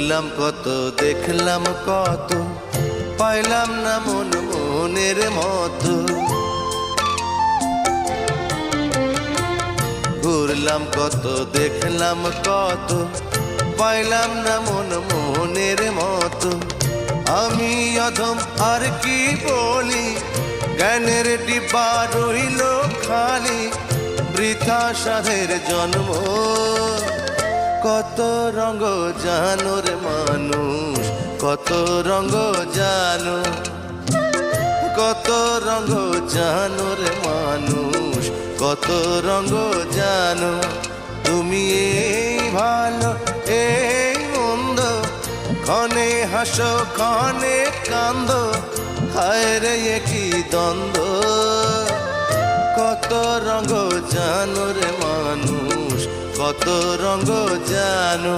ঘুরলাম কত, দেখলাম কত, পাইলাম না মন মনের মতো। ঘুরলাম কত, দেখলাম কত, পাইলাম না মন মনের মতো। আমি অধম আর কি বলি, জ্ঞানের ডিব্বা রইল খালি, বৃথা সাধের জন্ম। কত রঙ জানো রে মানুষ, কত রঙ জানো, কত রঙ জানো রে মানুষ, কত রঙ জানো। তুমি এই ভালো এই মন্দ, ক্ষণে হাসো ক্ষণে কান্দো, হায় রে কি দ্বন্দ্ব। কত রঙ জানো রে মানুষ, কত রঙ জানো।